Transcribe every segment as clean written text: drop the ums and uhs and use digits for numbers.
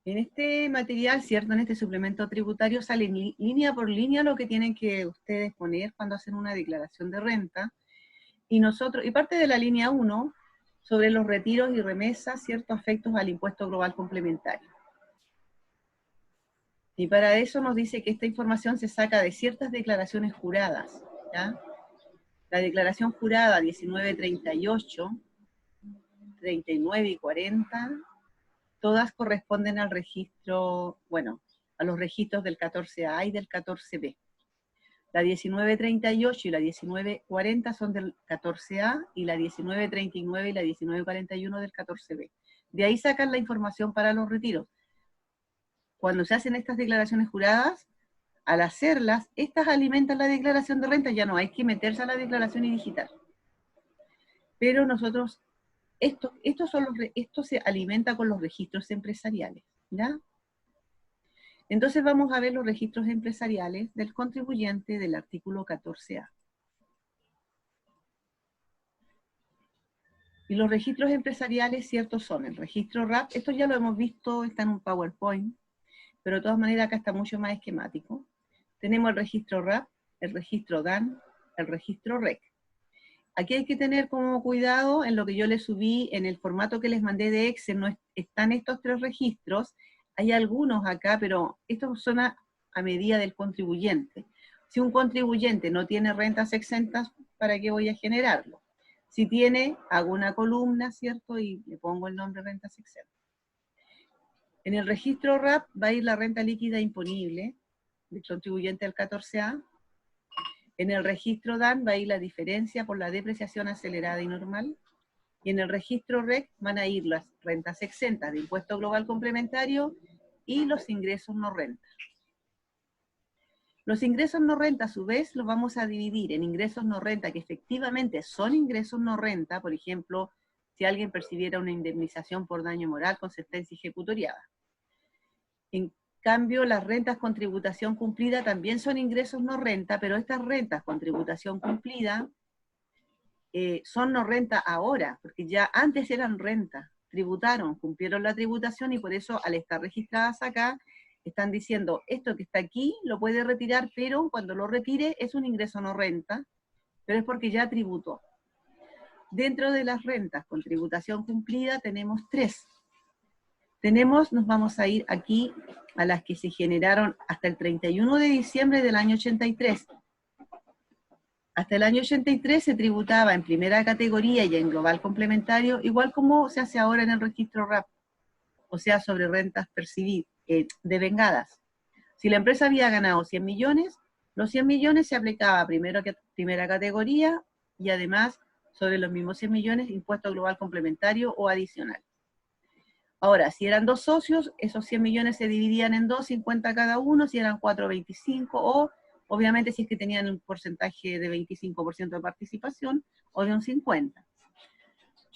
En este material, ¿cierto? En este suplemento tributario sale línea por línea lo que tienen que ustedes poner cuando hacen una declaración de renta. Y parte de la línea 1, sobre los retiros y remesas, ¿cierto? Afectos al impuesto global complementario. Y para eso nos dice que esta información se saca de ciertas declaraciones juradas, ¿ya? La declaración jurada 1938, 39 y 40, todas corresponden al registro, bueno, a los registros del 14A y del 14B. La 1938 y la 1940 son del 14A y la 1939 y la 1941 del 14B. De ahí sacan la información para los retiros. Cuando se hacen estas declaraciones juradas, al hacerlas, estas alimentan la declaración de renta, ya no hay que meterse a la declaración y digitar. Pero nosotros, esto se alimenta con los registros empresariales, ¿ya? Entonces vamos a ver los registros empresariales del contribuyente del artículo 14A. Y los registros empresariales, ciertos son el registro RAP, esto ya lo hemos visto, está en un PowerPoint, pero de todas maneras acá está mucho más esquemático. Tenemos el registro RAP, el registro DAN, el registro REC. Aquí hay que tener como cuidado en lo que yo les subí en el formato que les mandé de Excel, no están estos tres registros, hay algunos acá, pero estos son a medida del contribuyente. Si un contribuyente no tiene rentas exentas, ¿para qué voy a generarlo? Si tiene, hago una columna, ¿cierto? Y le pongo el nombre rentas exentas. En el registro RAP va a ir la renta líquida imponible del contribuyente del 14A. En el registro DAN va a ir la diferencia por la depreciación acelerada y normal. Y en el registro REC van a ir las rentas exentas de impuesto global complementario y los ingresos no renta. Los ingresos no renta, a su vez, los vamos a dividir en ingresos no renta, que efectivamente son ingresos no renta, por ejemplo, si alguien percibiera una indemnización por daño moral con sentencia ejecutoriada. En cambio, las rentas con tributación cumplida también son ingresos no renta, pero estas rentas con tributación cumplida son no renta ahora, porque ya antes eran renta, tributaron, cumplieron la tributación y por eso al estar registradas acá, están diciendo, esto que está aquí lo puede retirar, pero cuando lo retire es un ingreso no renta, pero es porque ya tributó. Dentro de las rentas con tributación cumplida tenemos tres. Nos vamos a ir aquí a las que se generaron hasta el 31 de diciembre del año 83. Hasta el año 83 se tributaba en primera categoría y en global complementario, igual como se hace ahora en el registro RAP, o sea, sobre rentas percibidas, devengadas. Si la empresa había ganado 100 millones, los 100 millones se aplicaba a primera categoría y además sobre los mismos 100 millones impuesto global complementario o adicional. Ahora, si eran dos socios, esos 100 millones se dividían en dos, 50 cada uno, si eran 4, 25, o obviamente si es que tenían un porcentaje de 25% de participación, o de un 50%.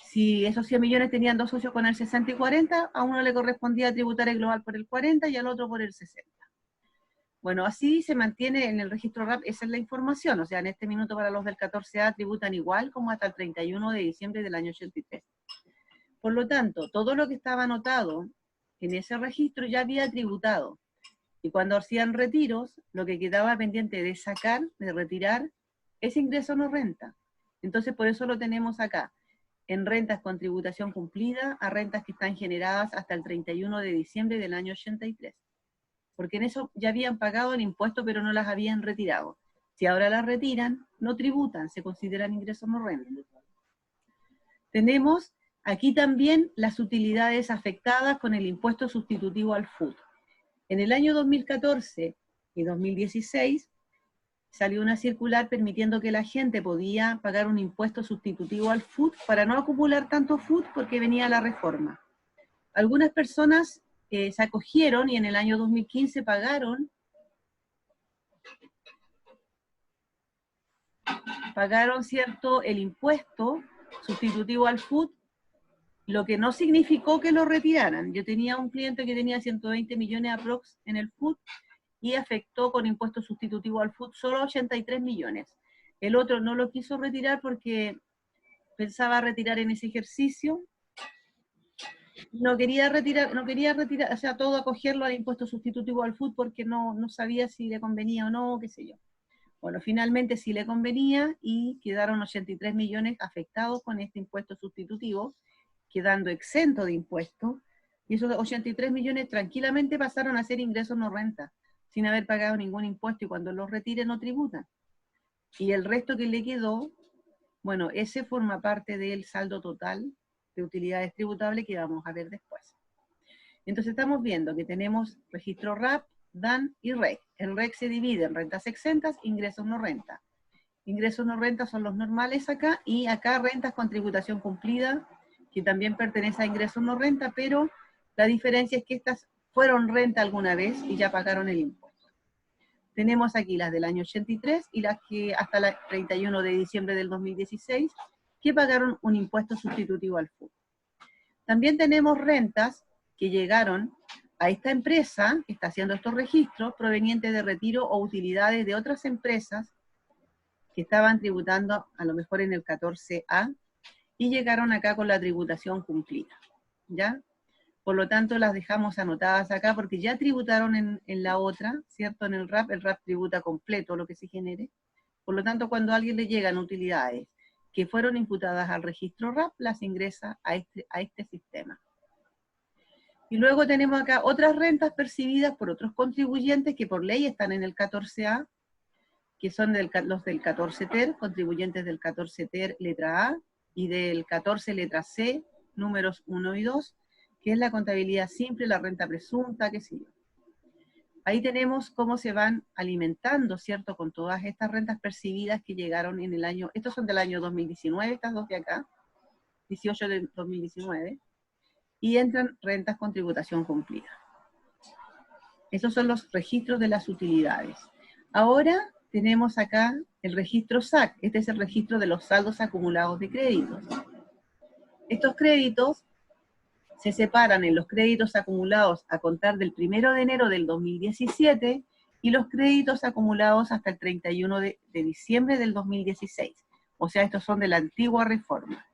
Si esos 100 millones tenían dos socios con el 60 y 40, a uno le correspondía tributar el global por el 40 y al otro por el 60. Bueno, así se mantiene en el registro RAP, esa es la información, o sea, en este minuto para los del 14A tributan igual como hasta el 31 de diciembre del año 83. Por lo tanto, todo lo que estaba anotado en ese registro ya había tributado. Y cuando hacían retiros, lo que quedaba pendiente de sacar, de retirar, es ingreso no renta. Entonces, por eso lo tenemos acá, en rentas con tributación cumplida, a rentas que están generadas hasta el 31 de diciembre del año 83. Porque en eso ya habían pagado el impuesto, pero no las habían retirado. Si ahora las retiran, no tributan, se consideran ingresos no renta. Tenemos aquí también las utilidades afectadas con el impuesto sustitutivo al FUT. En el año 2014 y 2016 salió una circular permitiendo que la gente podía pagar un impuesto sustitutivo al FUT para no acumular tanto FUT porque venía la reforma. Algunas personas se acogieron y en el año 2015 pagaron, ¿cierto?, el impuesto sustitutivo al FUT, lo que no significó que lo retiraran. Yo tenía un cliente que tenía 120 millones aprox en el FUT y afectó con impuesto sustitutivo al FUT solo 83 millones. El otro no lo quiso retirar porque pensaba retirar en ese ejercicio no quería retirar, o sea, todo acogerlo al impuesto sustitutivo al FUT porque no sabía si le convenía o no, qué sé yo. Bueno, finalmente sí le convenía y quedaron 83 millones afectados con este impuesto sustitutivo, quedando exento de impuestos, y esos 83 millones tranquilamente pasaron a ser ingresos no renta, sin haber pagado ningún impuesto, y cuando los retiren no tributan. Y el resto que le quedó, bueno, ese forma parte del saldo total de utilidades tributables que vamos a ver después. Entonces estamos viendo que tenemos registro RAP, DAN y REC. El REC se divide en rentas exentas, ingresos no renta. Ingresos no renta son los normales acá, y acá rentas con tributación cumplida, que también pertenece a ingresos no renta, pero la diferencia es que estas fueron renta alguna vez y ya pagaron el impuesto. Tenemos aquí las del año 83 y las que hasta el 31 de diciembre del 2016, que pagaron un impuesto sustitutivo al FUT. También tenemos rentas que llegaron a esta empresa que está haciendo estos registros, provenientes de retiro o utilidades de otras empresas que estaban tributando a lo mejor en el 14A, y llegaron acá con la tributación cumplida, ¿ya? Por lo tanto, las dejamos anotadas acá porque ya tributaron en la otra, ¿cierto? En el RAP tributa completo lo que se genere. Por lo tanto, cuando a alguien le llegan utilidades que fueron imputadas al registro RAP, las ingresa a este sistema. Y luego tenemos acá otras rentas percibidas por otros contribuyentes que por ley están en el 14A, que son los del 14 TER, contribuyentes del 14 TER letra A, y del 14 letra C, números 1 y 2, que es la contabilidad simple, la renta presunta, qué sé yo. Ahí tenemos cómo se van alimentando, ¿cierto?, con todas estas rentas percibidas que llegaron en el año, estos son del año 2019, estas dos de acá, 18 de 2019, y entran rentas con tributación cumplida. Esos son los registros de las utilidades. Ahora tenemos acá el registro SAC, este es el registro de los saldos acumulados de créditos. Estos créditos se separan en los créditos acumulados a contar del 1 de enero del 2017 y los créditos acumulados hasta el 31 de diciembre del 2016. O sea, estos son de la antigua reforma.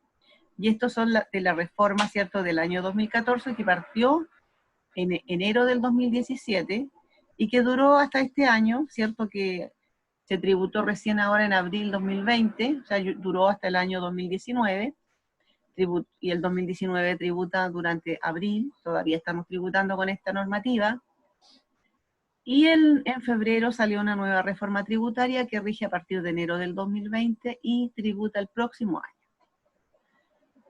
Y estos son de la reforma, ¿cierto?, del año 2014, que partió en enero del 2017 y que duró hasta este año, ¿cierto?, que se tributó recién ahora en abril 2020, o sea, duró hasta el año 2019, y el 2019 tributa durante abril, todavía estamos tributando con esta normativa, y en febrero salió una nueva reforma tributaria que rige a partir de enero del 2020 y tributa el próximo año.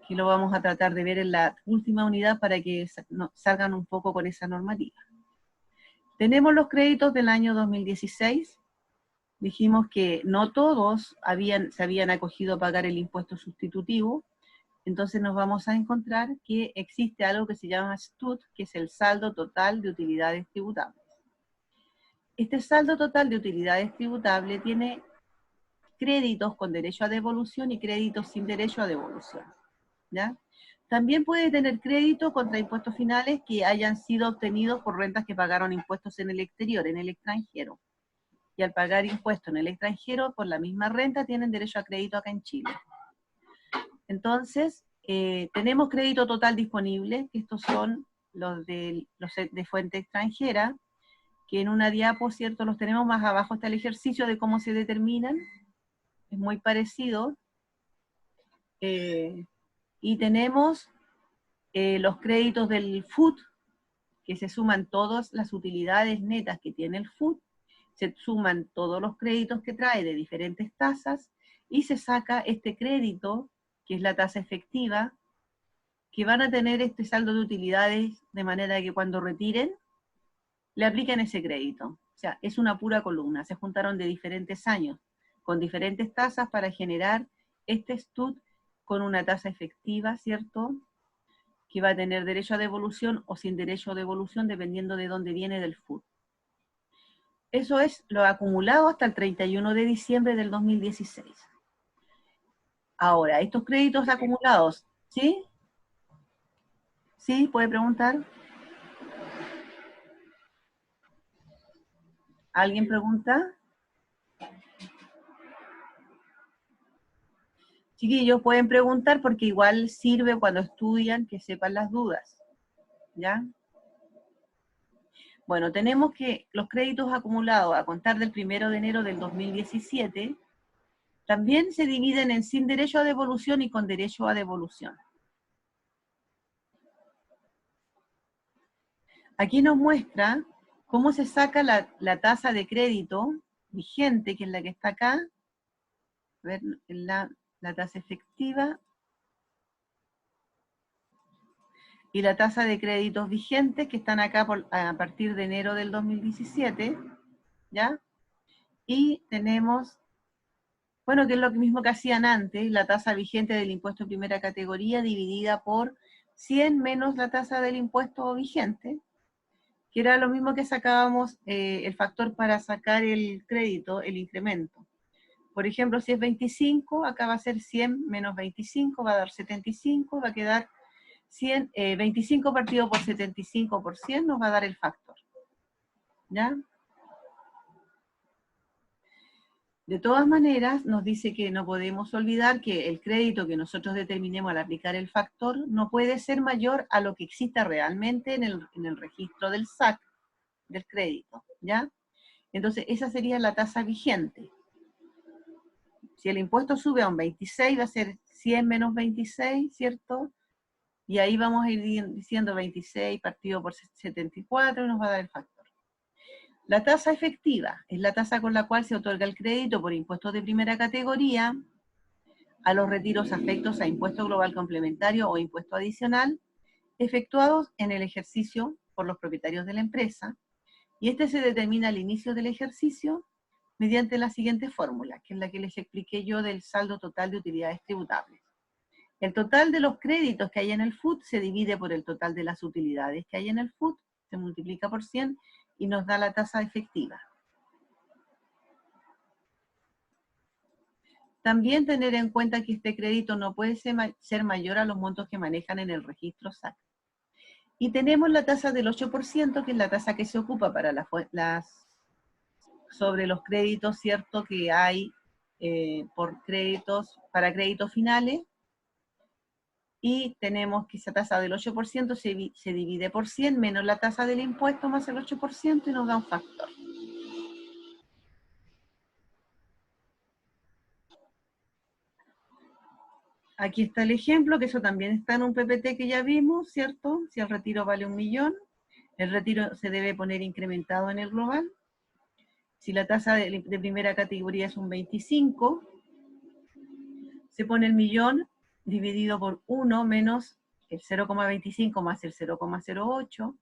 Aquí lo vamos a tratar de ver en la última unidad para que salgan un poco con esa normativa. Tenemos los créditos del año 2016. Dijimos que no todos se habían acogido a pagar el impuesto sustitutivo, entonces nos vamos a encontrar que existe algo que se llama STUT, que es el saldo total de utilidades tributables. Este saldo total de utilidades tributables tiene créditos con derecho a devolución y créditos sin derecho a devolución, ¿ya? También puede tener crédito contra impuestos finales que hayan sido obtenidos por rentas que pagaron impuestos en el exterior, en el extranjero. Y al pagar impuestos en el extranjero, por la misma renta, tienen derecho a crédito acá en Chile. Entonces, tenemos crédito total disponible, que estos son los de fuente extranjera, que en una diapo, ¿cierto?, los tenemos más abajo, está el ejercicio de cómo se determinan, es muy parecido. Y tenemos los créditos del FUT, que se suman todas las utilidades netas que tiene el FUT, se suman todos los créditos que trae de diferentes tasas, y se saca este crédito, que es la tasa efectiva, que van a tener este saldo de utilidades, de manera que cuando retiren, le apliquen ese crédito. O sea, es una pura columna, se juntaron de diferentes años, con diferentes tasas para generar este STUT con una tasa efectiva, ¿cierto?, que va a tener derecho a devolución o sin derecho a devolución, dependiendo de dónde viene del FUT. Eso es lo acumulado hasta el 31 de diciembre del 2016. Ahora, estos créditos acumulados, ¿sí? ¿Sí? ¿Puede preguntar? ¿Alguien pregunta? Chiquillos, pueden preguntar porque igual sirve cuando estudian que sepan las dudas. ¿ya? Bueno, tenemos que los créditos acumulados a contar del 1 de enero del 2017 también se dividen en sin derecho a devolución y con derecho a devolución. Aquí nos muestra cómo se saca la tasa de crédito vigente, que es la que está acá. A ver, la tasa efectiva y la tasa de créditos vigentes que están acá a partir de enero del 2017, ¿ya? Y tenemos, bueno, que es lo mismo que hacían antes, la tasa vigente del impuesto de primera categoría dividida por 100 menos la tasa del impuesto vigente, que era lo mismo que sacábamos el factor para sacar el crédito, el incremento. Por ejemplo, si es 25, acá va a ser 100 menos 25, va a dar 75, va a quedar 100, 25 partido por 75 por 100 nos va a dar el factor. ¿Ya? De todas maneras, nos dice que no podemos olvidar que el crédito que nosotros determinemos al aplicar el factor no puede ser mayor a lo que exista realmente en el registro del SAC, del crédito, ¿ya? Entonces, esa sería la tasa vigente. Si el impuesto sube a un 26, va a ser 100 menos 26, ¿cierto? Y ahí vamos a ir diciendo 26 partido por 74 y nos va a dar el factor. La tasa efectiva es la tasa con la cual se otorga el crédito por impuestos de primera categoría a los retiros afectos a impuesto global complementario o impuesto adicional efectuados en el ejercicio por los propietarios de la empresa, y este se determina al inicio del ejercicio mediante la siguiente fórmula, que es la que les expliqué yo del saldo total de utilidades tributables. El total de los créditos que hay en el FUT se divide por el total de las utilidades que hay en el FUT, se multiplica por 100 y nos da la tasa efectiva. También tener en cuenta que este crédito no puede ser mayor a los montos que manejan en el registro SAC. Y tenemos la tasa del 8%, que es la tasa que se ocupa para sobre los créditos, ¿cierto?, que hay para créditos finales. Y tenemos que esa tasa del 8% se divide por 100 menos la tasa del impuesto más el 8% y nos da un factor. Aquí está el ejemplo, que eso también está en un PPT que ya vimos, ¿cierto? Si el retiro vale 1 millón, el retiro se debe poner incrementado en el global. Si la tasa de primera categoría es un 25, se pone el millón dividido por 1 menos el 0,25 más el 0,08,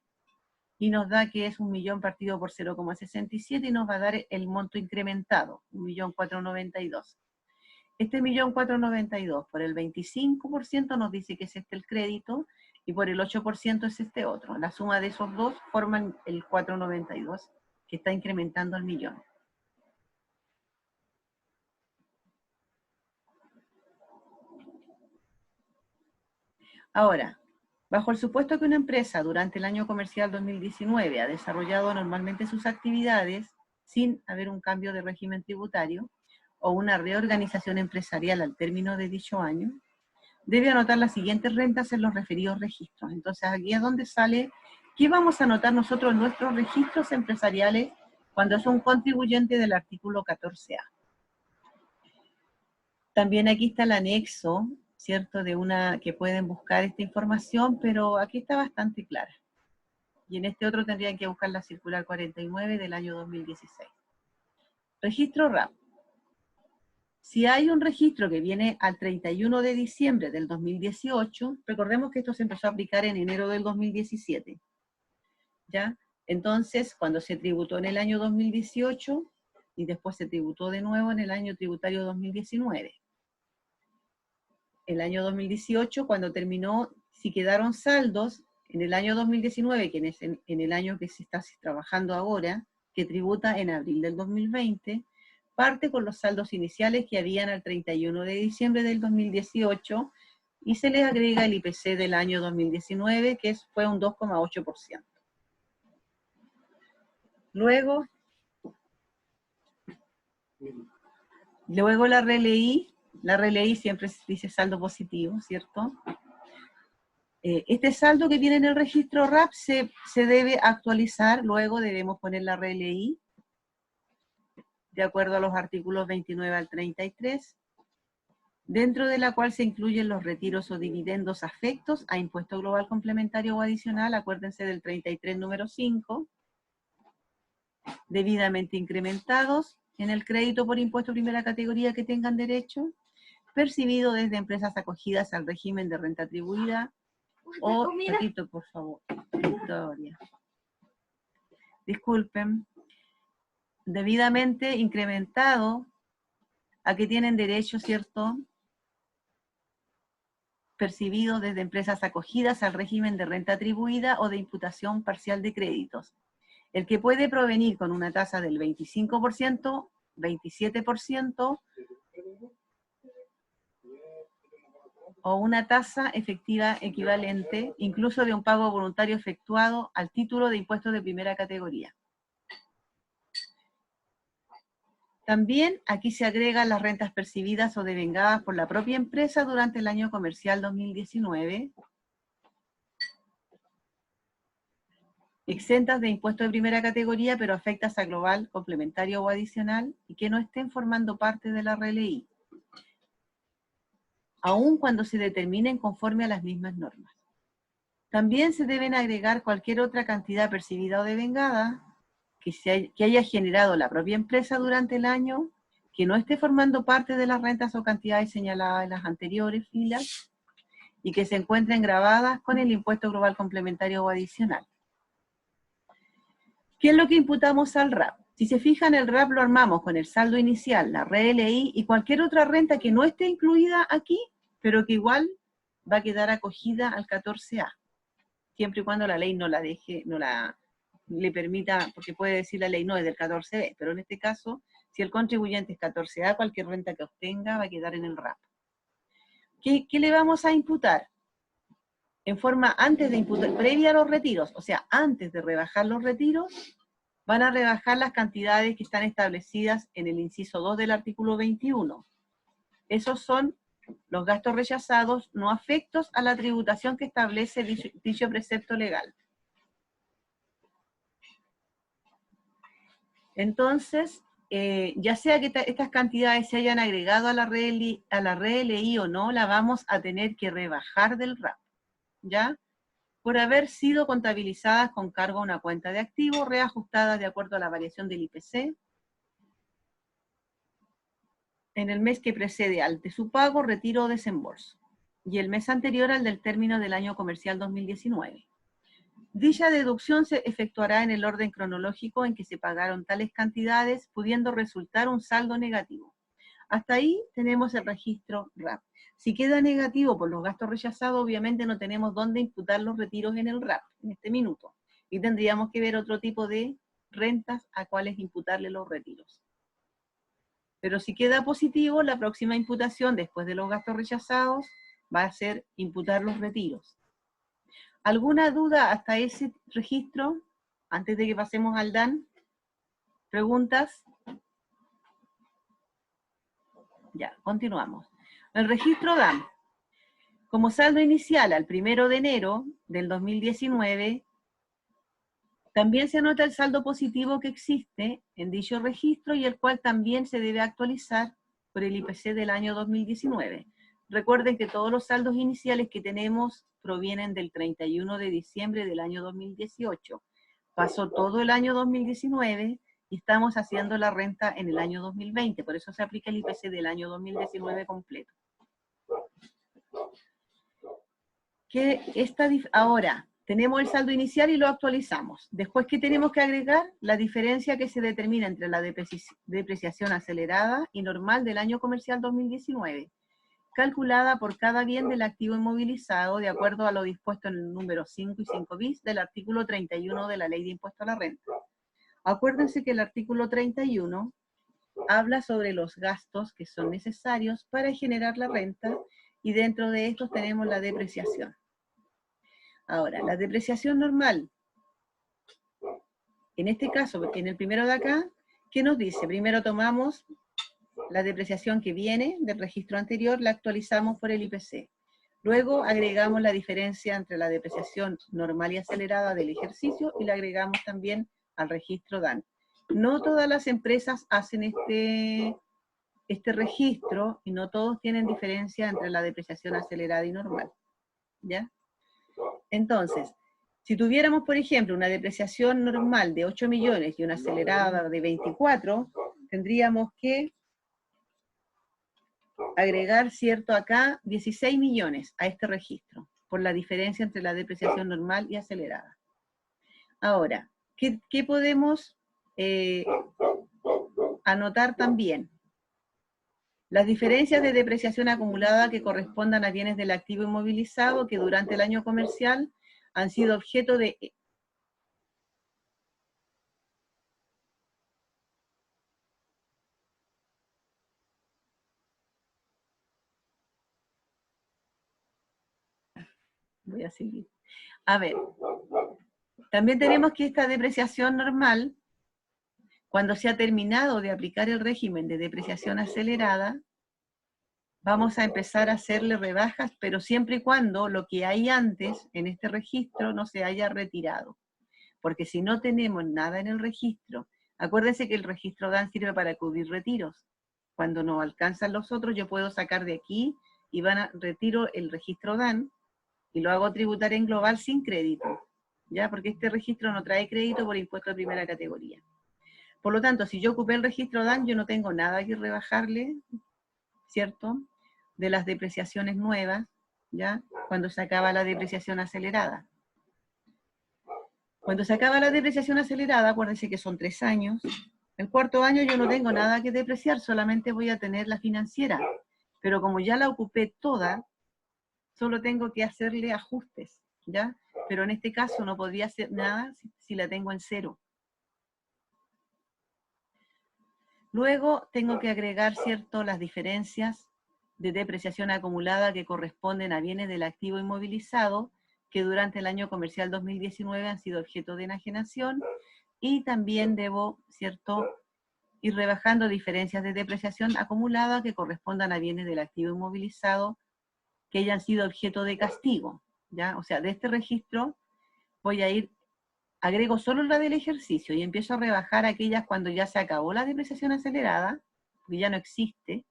y nos da que es 1 millón partido por 0,67 y nos va a dar el monto incrementado, 1.492.000. Este 1.492.000 por el 25% nos dice que es este el crédito y por el 8% es este otro. La suma de esos dos forman el 492 que está incrementando al millón. Ahora, bajo el supuesto que una empresa durante el año comercial 2019 ha desarrollado normalmente sus actividades sin haber un cambio de régimen tributario o una reorganización empresarial al término de dicho año, debe anotar las siguientes rentas en los referidos registros. Entonces aquí es donde sale qué vamos a anotar nosotros en nuestros registros empresariales cuando es un contribuyente del artículo 14A. También aquí está el anexo, ¿cierto?, de que pueden buscar esta información, pero aquí está bastante clara. Y en este otro tendrían que buscar la circular 49 del año 2016. Registro RAP. Si hay un registro que viene al 31 de diciembre del 2018, recordemos que esto se empezó a aplicar en enero del 2017, ¿ya? Entonces, cuando se tributó en el año 2018, y después se tributó de nuevo en el año tributario 2019. El año 2018, cuando terminó, si quedaron saldos, en el año 2019, que es en el año que se está trabajando ahora, que tributa en abril del 2020, parte con los saldos iniciales que habían al 31 de diciembre del 2018 y se les agrega el IPC del año 2019, que fue un 2,8%. Luego la releí siempre dice saldo positivo, ¿cierto? Este saldo que viene en el registro RAP se debe actualizar, luego debemos poner la RLI, de acuerdo a los artículos 29 al 33, dentro de la cual se incluyen los retiros o dividendos afectos a impuesto global complementario o adicional, acuérdense del 33 número 5, debidamente incrementados en el crédito por impuesto primera categoría que tengan derecho, percibido desde empresas acogidas al régimen de renta atribuida, o, repito, por favor, Victoria, disculpen, debidamente incrementado a que tienen derecho, ¿cierto?, percibido desde empresas acogidas al régimen de renta atribuida o de imputación parcial de créditos, el que puede provenir con una tasa del 25%, 27%, o una tasa efectiva equivalente, incluso de un pago voluntario efectuado al título de impuestos de primera categoría. También aquí se agregan las rentas percibidas o devengadas por la propia empresa durante el año comercial 2019, exentas de impuestos de primera categoría, pero afectas a global, complementario o adicional, y que no estén formando parte de la RLI, aun cuando se determinen conforme a las mismas normas. También se deben agregar cualquier otra cantidad percibida o devengada que haya generado la propia empresa durante el año, que no esté formando parte de las rentas o cantidades señaladas en las anteriores filas, y que se encuentren grabadas con el impuesto global complementario o adicional. ¿Qué es lo que imputamos al RAP? Si se fijan, el RAP lo armamos con el saldo inicial, la RLI y cualquier otra renta que no esté incluida aquí, pero que igual va a quedar acogida al 14A, siempre y cuando la ley no la deje, le permita, porque puede decir la ley no es del 14B, pero en este caso, si el contribuyente es 14A, cualquier renta que obtenga va a quedar en el RAP. ¿Qué le vamos a imputar? En forma antes de imputar, previa a los retiros, o sea, antes de rebajar los retiros, van a rebajar las cantidades que están establecidas en el inciso 2 del artículo 21. Esos son los gastos rechazados no afectos a la tributación que establece dicho precepto legal. Entonces, ya sea que estas cantidades se hayan agregado a la RLI o no, la vamos a tener que rebajar del RAP, ¿ya? Por haber sido contabilizadas con cargo a una cuenta de activos, reajustadas de acuerdo a la variación del IPC, en el mes que precede al de su pago, retiro o desembolso, y el mes anterior al del término del año comercial 2019. Dicha deducción se efectuará en el orden cronológico en que se pagaron tales cantidades, pudiendo resultar un saldo negativo. Hasta ahí tenemos el registro RAP. Si queda negativo por los gastos rechazados, obviamente no tenemos dónde imputar los retiros en el RAP, en este minuto. Y tendríamos que ver otro tipo de rentas a cuáles imputarle los retiros. Pero si queda positivo, la próxima imputación después de los gastos rechazados va a ser imputar los retiros. ¿Alguna duda hasta ese registro? Antes de que pasemos al DAN. ¿Preguntas? Ya, continuamos. El registro DAN. Como saldo inicial al 1 de enero del 2019, también se anota el saldo positivo que existe en dicho registro y el cual también se debe actualizar por el IPC del año 2019. Recuerden que todos los saldos iniciales que tenemos provienen del 31 de diciembre del año 2018. Pasó todo el año 2019 y estamos haciendo la renta en el año 2020, por eso se aplica el IPC del año 2019 completo. Ahora, tenemos el saldo inicial y lo actualizamos. Después, ¿qué tenemos que agregar? La diferencia que se determina entre la depreciación acelerada y normal del año comercial 2019, calculada por cada bien del activo inmovilizado de acuerdo a lo dispuesto en el número 5 y 5 bis del artículo 31 de la Ley de Impuesto a la Renta. Acuérdense que el artículo 31 habla sobre los gastos que son necesarios para generar la renta y dentro de estos tenemos la depreciación. Ahora, la depreciación normal, en este caso, en el primero de acá, ¿qué nos dice? Primero tomamos la depreciación que viene del registro anterior, la actualizamos por el IPC. Luego agregamos la diferencia entre la depreciación normal y acelerada del ejercicio y la agregamos también al registro DAN. No todas las empresas hacen este registro y no todos tienen diferencia entre la depreciación acelerada y normal, ¿ya? Entonces, si tuviéramos, por ejemplo, una depreciación normal de 8 millones y una acelerada de 24, tendríamos que agregar, ¿cierto?, acá 16 millones a este registro, por la diferencia entre la depreciación normal y acelerada. Ahora, ¿qué podemos anotar también? Las diferencias de depreciación acumulada que correspondan a bienes del activo inmovilizado que durante el año comercial han sido objeto de... Voy a seguir. A ver, también tenemos que esta depreciación normal, cuando se ha terminado de aplicar el régimen de depreciación acelerada, vamos a empezar a hacerle rebajas, pero siempre y cuando lo que hay antes en este registro no se haya retirado. Porque si no tenemos nada en el registro, acuérdense que el registro DAN sirve para cubrir retiros. Cuando no alcanzan los otros, yo puedo sacar de aquí y retiro el registro DAN y lo hago tributar en global sin crédito, ¿ya? Porque este registro no trae crédito por impuesto de primera categoría. Por lo tanto, si yo ocupé el registro DAN, yo no tengo nada que rebajarle, ¿cierto?, de las depreciaciones nuevas, ¿ya?, cuando se acaba la depreciación acelerada. Cuando se acaba la depreciación acelerada, acuérdense que son 3 años, el cuarto año yo no tengo nada que depreciar, solamente voy a tener la financiera. Pero como ya la ocupé toda, solo tengo que hacerle ajustes, ¿ya? Pero en este caso no podría hacer nada si la tengo en cero. Luego tengo que agregar, ¿cierto?, las diferencias de depreciación acumulada que corresponden a bienes del activo inmovilizado que durante el año comercial 2019 han sido objeto de enajenación, y también debo, ¿cierto?, ir rebajando diferencias de depreciación acumulada que correspondan a bienes del activo inmovilizado que hayan sido objeto de castigo, ¿ya? O sea, de este registro voy a ir, agrego solo la del ejercicio y empiezo a rebajar aquellas cuando ya se acabó la depreciación acelerada, porque ya no existe.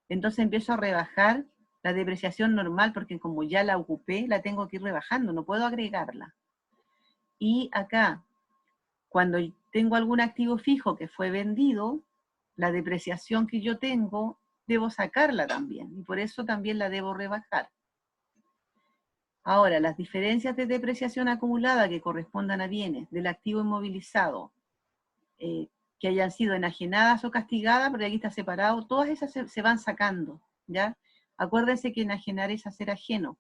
Entonces empiezo a rebajar la depreciación normal, porque como ya la ocupé, la tengo que ir rebajando, no puedo agregarla. Y acá, cuando tengo algún activo fijo que fue vendido, la depreciación que yo tengo, debo sacarla también, y por eso también la debo rebajar. Ahora, las diferencias de depreciación acumulada que correspondan a bienes del activo inmovilizado, que hayan sido enajenadas o castigadas, porque aquí está separado, todas esas se van sacando, ¿ya? Acuérdense que enajenar es hacer ajeno.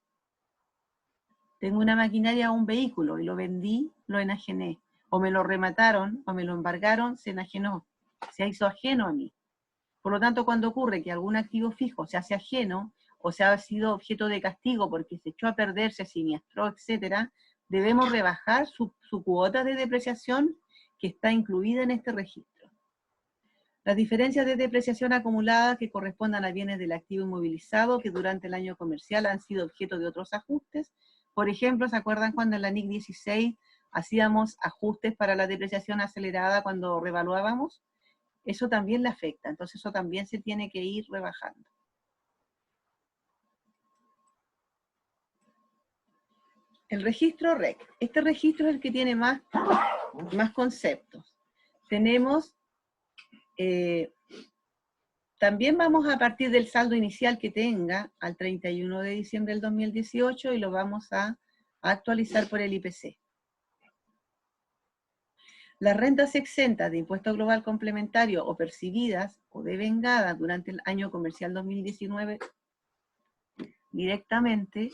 Tengo una maquinaria o un vehículo y lo vendí, lo enajené. O me lo remataron, o me lo embargaron, se enajenó. Se hizo ajeno a mí. Por lo tanto, cuando ocurre que algún activo fijo se hace ajeno, o se ha sido objeto de castigo porque se echó a perder, se siniestró, etc., debemos rebajar su cuota de depreciación que está incluida en este registro. Las diferencias de depreciación acumulada que correspondan a bienes del activo inmovilizado que durante el año comercial han sido objeto de otros ajustes. Por ejemplo, ¿se acuerdan cuando en la NIC 16 hacíamos ajustes para la depreciación acelerada cuando revaluábamos? Eso también le afecta, entonces eso también se tiene que ir rebajando. El registro REC. Este registro es el que tiene más conceptos. Tenemos, también vamos a partir del saldo inicial que tenga al 31 de diciembre del 2018 y lo vamos a actualizar por el IPC. Las rentas exentas de impuesto global complementario o percibidas o devengadas durante el año comercial 2019 directamente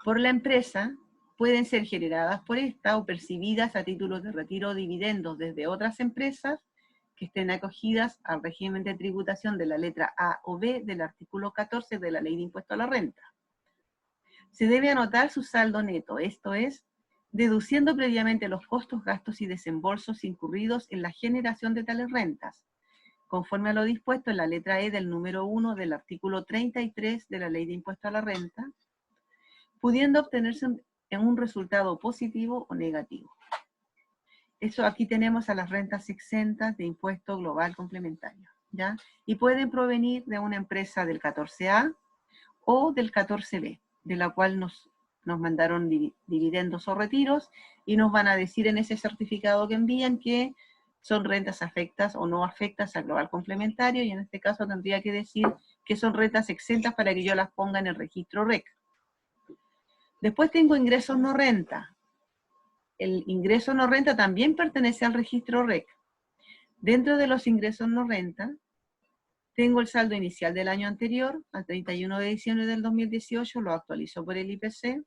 por la empresa pueden ser generadas por esta o percibidas a títulos de retiro o dividendos desde otras empresas que estén acogidas al régimen de tributación de la letra A o B del artículo 14 de la Ley de Impuesto a la Renta. Se debe anotar su saldo neto, esto es, deduciendo previamente los costos, gastos y desembolsos incurridos en la generación de tales rentas, conforme a lo dispuesto en la letra E del número 1 del artículo 33 de la Ley de Impuesto a la Renta, pudiendo obtenerse en un resultado positivo o negativo. Eso aquí tenemos a las rentas exentas de impuesto global complementario, ¿ya? Y pueden provenir de una empresa del 14A o del 14B, de la cual nos mandaron dividendos o retiros, y nos van a decir en ese certificado que envían que son rentas afectas o no afectas al global complementario, y en este caso tendría que decir que son rentas exentas para que yo las ponga en el registro REC. Después tengo ingresos no renta. El ingreso no renta también pertenece al registro REC. Dentro de los ingresos no renta, tengo el saldo inicial del año anterior, al 31 de diciembre del 2018, lo actualizo por el IPC,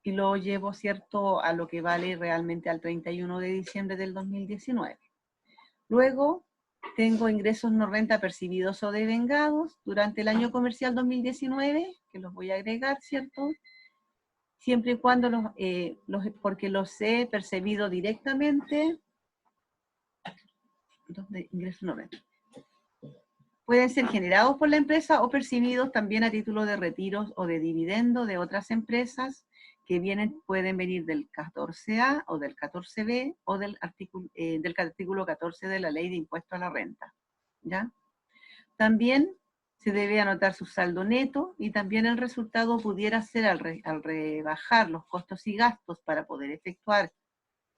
y lo llevo, ¿cierto?, a lo que vale realmente al 31 de diciembre del 2019. Luego, tengo ingresos no renta percibidos o devengados durante el año comercial 2019, que los voy a agregar, ¿cierto?, siempre y cuando porque los he percibido directamente. ¿Dónde? Ingresos no renta. Pueden ser generados por la empresa o percibidos también a título de retiros o de dividendo de otras empresas que pueden venir del 14A o del 14B o del artículo 14 de la Ley de Impuesto a la Renta, ¿ya? También se debe anotar su saldo neto, y también el resultado pudiera ser al rebajar los costos y gastos para poder efectuar,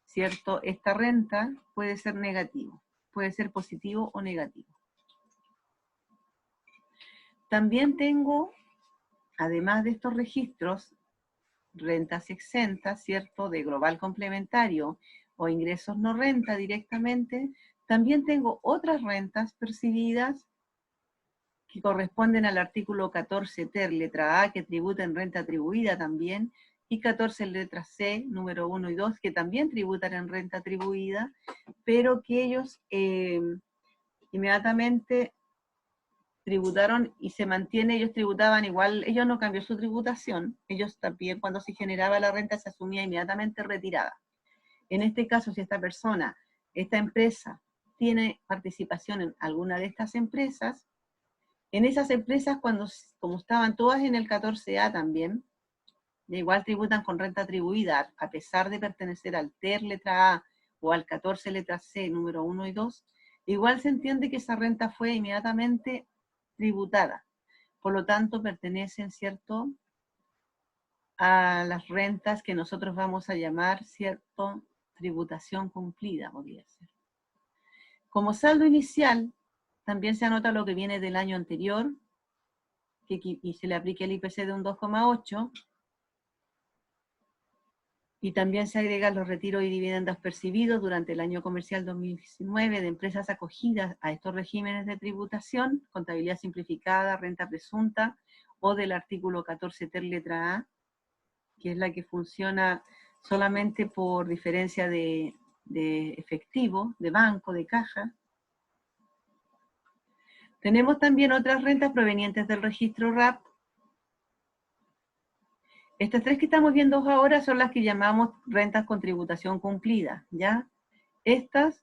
¿cierto?, esta renta, puede ser negativo, puede ser positivo o negativo. También tengo, además de estos registros, rentas exentas, ¿cierto?, de global complementario o ingresos no renta directamente. También tengo otras rentas percibidas que corresponden al artículo 14 ter, letra A, que tributan renta atribuida también, y 14 letra C, número 1 y 2, que también tributan en renta atribuida, pero que ellos inmediatamente tributaron y se mantiene, ellos tributaban igual, ellos no cambió su tributación, ellos también cuando se generaba la renta se asumía inmediatamente retirada. En este caso, si esta empresa tiene participación en alguna de estas empresas, en esas empresas, como estaban todas en el 14A también, igual tributan con renta atribuida, a pesar de pertenecer al TER letra A o al 14 letra C, número 1 y 2, igual se entiende que esa renta fue inmediatamente tributada. Por lo tanto, pertenecen, ¿cierto?, a las rentas que nosotros vamos a llamar, ¿cierto?, tributación cumplida, podría ser. Como saldo inicial, también se anota lo que viene del año anterior, y se le aplica el IPC de un 2,8, y también se agregan los retiros y dividendos percibidos durante el año comercial 2019 de empresas acogidas a estos regímenes de tributación, contabilidad simplificada, renta presunta, o del artículo 14 ter letra A, que es la que funciona solamente por diferencia de efectivo, de banco, de caja. Tenemos también otras rentas provenientes del registro RAP. Estas tres que estamos viendo ahora son las que llamamos rentas con tributación cumplida, ¿ya? Estas,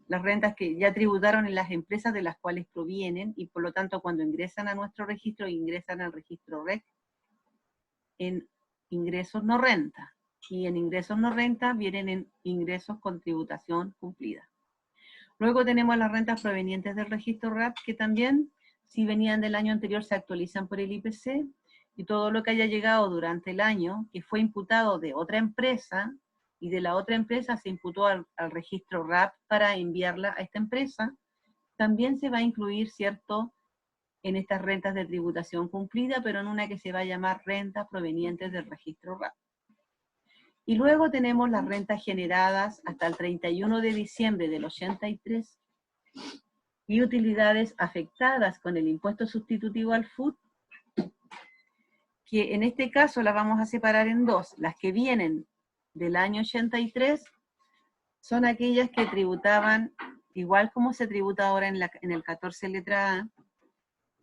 las rentas que ya tributaron en las empresas de las cuales provienen, y por lo tanto cuando ingresan a nuestro registro, ingresan al registro REC en ingresos no renta, y en ingresos no renta vienen en ingresos con tributación cumplida. Luego tenemos las rentas provenientes del registro RAP, que también, si venían del año anterior, se actualizan por el IPC, y todo lo que haya llegado durante el año, que fue imputado de otra empresa, y de la otra empresa se imputó al registro RAP para enviarla a esta empresa, también se va a incluir, ¿cierto?, en estas rentas de tributación cumplida, pero en una que se va a llamar rentas provenientes del registro RAP. Y luego tenemos las rentas generadas hasta el 31 de diciembre del 83 y utilidades afectadas con el impuesto sustitutivo al FUT, que en este caso las vamos a separar en dos. Las que vienen del año 83 son aquellas que tributaban, igual como se tributa ahora en el 14 letra A,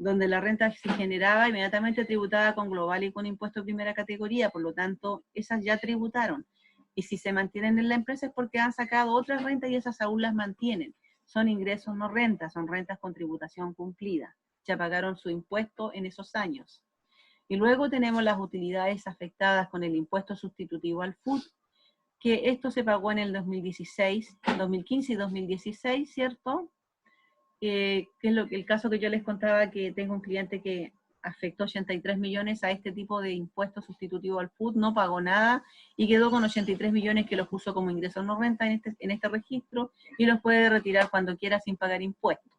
donde la renta se generaba inmediatamente tributada con global y con impuesto de primera categoría, por lo tanto, esas ya tributaron. Y si se mantienen en la empresa es porque han sacado otras rentas y esas aún las mantienen. son ingresos no rentas, son rentas con tributación cumplida. Ya pagaron su impuesto en esos años. Y luego tenemos las utilidades afectadas con el impuesto sustitutivo al FUT, que esto se pagó en el 2016, 2015 y 2016, ¿cierto? Que es el caso que yo les contaba, que tengo un cliente que afectó 83 millones a este tipo de impuesto sustitutivo al FUT, no pagó nada y quedó con 83 millones que los puso como ingresos no renta en este registro y los puede retirar cuando quiera sin pagar impuestos.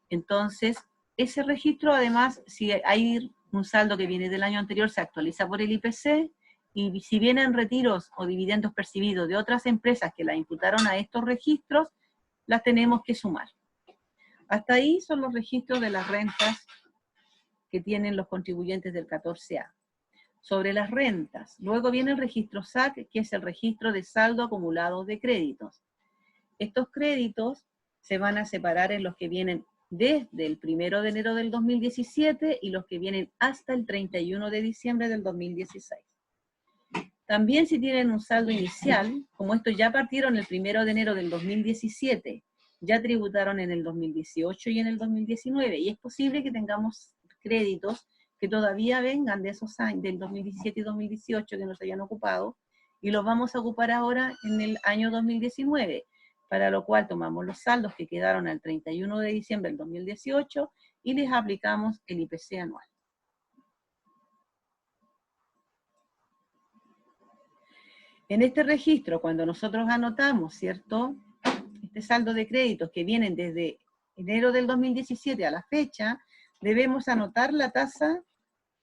Entonces, ese registro además, si hay un saldo que viene del año anterior, se actualiza por el IPC, y si vienen retiros o dividendos percibidos de otras empresas que la imputaron a estos registros, las tenemos que sumar. Hasta ahí son los registros de las rentas que tienen los contribuyentes del 14A. Sobre las rentas, luego viene el registro SAC, que es el registro de saldo acumulado de créditos. Estos créditos se van a separar en los que vienen desde el 1 de enero del 2017 y los que vienen hasta el 31 de diciembre del 2016. También si tienen un saldo inicial, como estos ya partieron el 1 de enero del 2017, ya tributaron en el 2018 y en el 2019, y es posible que tengamos créditos que todavía vengan de esos años, del 2017 y 2018, que no se hayan ocupado, y los vamos a ocupar ahora en el año 2019, para lo cual tomamos los saldos que quedaron al 31 de diciembre del 2018 y les aplicamos el IPC anual. En este registro, cuando nosotros anotamos, ¿cierto?, este saldo de créditos que vienen desde enero del 2017 a la fecha, debemos anotar la tasa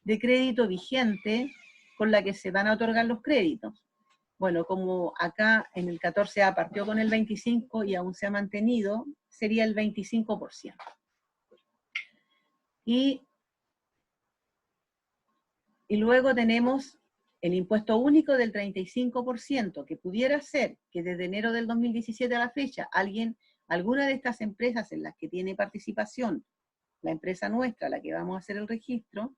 de crédito vigente con la que se van a otorgar los créditos. Bueno, como acá en el 14A partió con el 25 y aún se ha mantenido, sería el 25%. Y luego tenemos el impuesto único del 35%, que pudiera ser que desde enero del 2017 a la fecha, alguna de estas empresas en las que tiene participación, la empresa nuestra, la que vamos a hacer el registro,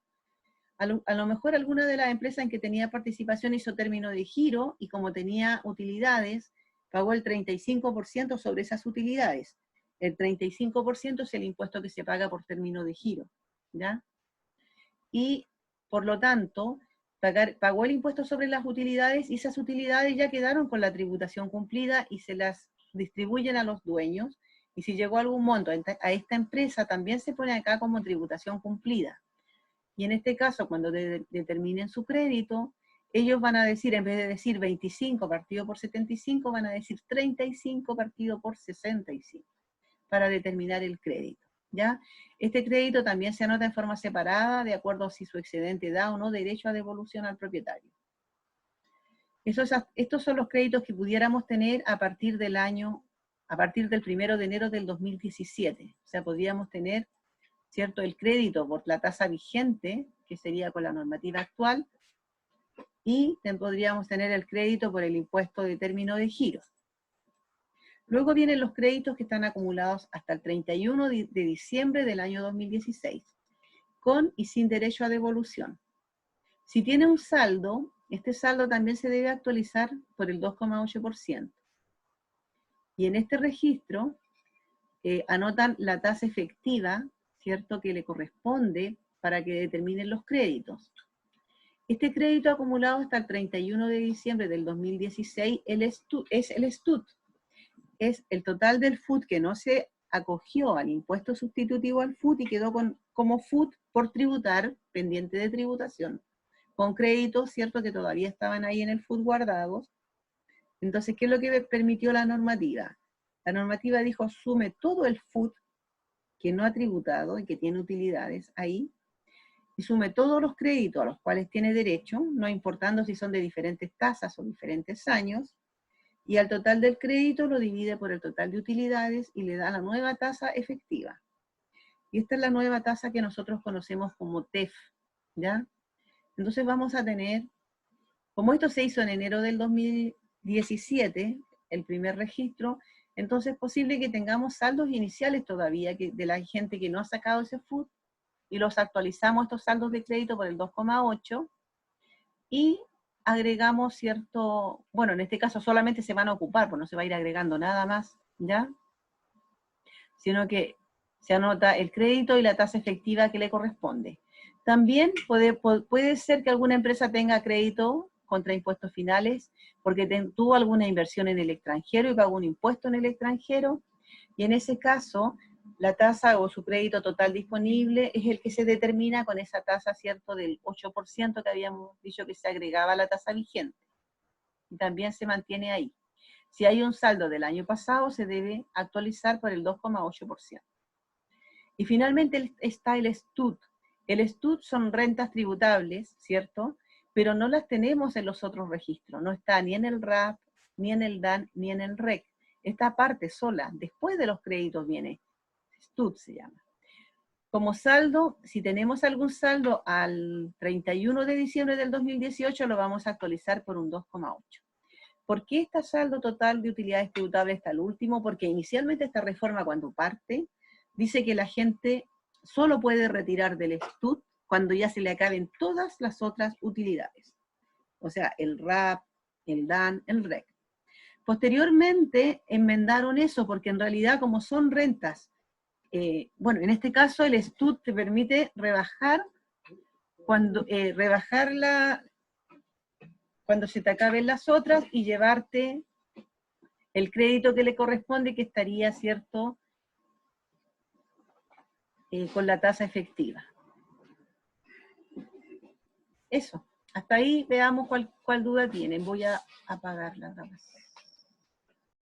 a lo mejor alguna de las empresas en que tenía participación hizo término de giro y como tenía utilidades, pagó el 35% sobre esas utilidades. El 35% es el impuesto que se paga por término de giro, ¿ya? Y, por lo tanto, pagó el impuesto sobre las utilidades y esas utilidades ya quedaron con la tributación cumplida y se las distribuyen a los dueños. Y si llegó algún monto a esta empresa, también se pone acá como tributación cumplida. Y en este caso, cuando determinen su crédito, ellos van a decir, en vez de decir 25 partido por 75, van a decir 35 partido por 65, para determinar el crédito, ¿ya? Este crédito también se anota en forma separada, de acuerdo a si su excedente da o no derecho a devolución al propietario. Estos son los créditos que pudiéramos tener a partir del 1 de enero del 2017. O sea, podríamos tener, ¿cierto?, el crédito por la tasa vigente, que sería con la normativa actual, y podríamos tener el crédito por el impuesto de término de giro. Luego vienen los créditos que están acumulados hasta el 31 de diciembre del año 2016, con y sin derecho a devolución. Si tiene un saldo, este saldo también se debe actualizar por el 2,8%. Y en este registro anotan la tasa efectiva, ¿cierto?, que le corresponde para que determinen los créditos. Este crédito acumulado hasta el 31 de diciembre del 2016 es el STUT. Es el total del FUT que no se acogió al impuesto sustitutivo al FUT y quedó como FUT por tributar, pendiente de tributación, con créditos, ¿cierto?, que todavía estaban ahí en el FUT guardados. Entonces, ¿qué es lo que permitió la normativa? La normativa dijo, sume todo el FUT que no ha tributado y que tiene utilidades ahí, y sume todos los créditos a los cuales tiene derecho, no importando si son de diferentes tasas o diferentes años, y al total del crédito lo divide por el total de utilidades y le da la nueva tasa efectiva. Y esta es la nueva tasa que nosotros conocemos como TEF, ¿ya? Entonces vamos a tener, como esto se hizo en enero del 2017, el primer registro, entonces es posible que tengamos saldos iniciales todavía de la gente que no ha sacado ese FUT, y los actualizamos estos saldos de crédito por el 2,8, y agregamos cierto, bueno, en este caso solamente se van a ocupar, pues no se va a ir agregando nada más, ¿ya? sino que se anota el crédito y la tasa efectiva que le corresponde. También puede ser que alguna empresa tenga crédito contra impuestos finales porque tuvo alguna inversión en el extranjero y pagó un impuesto en el extranjero, y en ese caso la tasa o su crédito total disponible es el que se determina con esa tasa, ¿cierto?, del 8% que habíamos dicho que se agregaba a la tasa vigente, y también se mantiene ahí. Si hay un saldo del año pasado, se debe actualizar por el 2,8%. Y finalmente está el STUT. El STUT son rentas tributables, ¿cierto?, pero no las tenemos en los otros registros. No está ni en el RAP, ni en el DAN, ni en el REC. Esta aparte sola, después de los créditos viene. STUT se llama. Como saldo, si tenemos algún saldo al 31 de diciembre del 2018, lo vamos a actualizar por un 2,8. ¿Por qué está saldo total de utilidades tributables hasta el último? Porque inicialmente esta reforma, cuando parte, dice que la gente solo puede retirar del STUT cuando ya se le acaben todas las otras utilidades. O sea, el RAP, el DAN, el REC. Posteriormente enmendaron eso porque en realidad, como son rentas, bueno, en este caso el STUT te permite rebajar cuando se te acaben las otras y llevarte el crédito que le corresponde, que estaría, ¿cierto?, con la tasa efectiva. Eso. Hasta ahí veamos cuál duda tienen. Voy a apagar la grabación.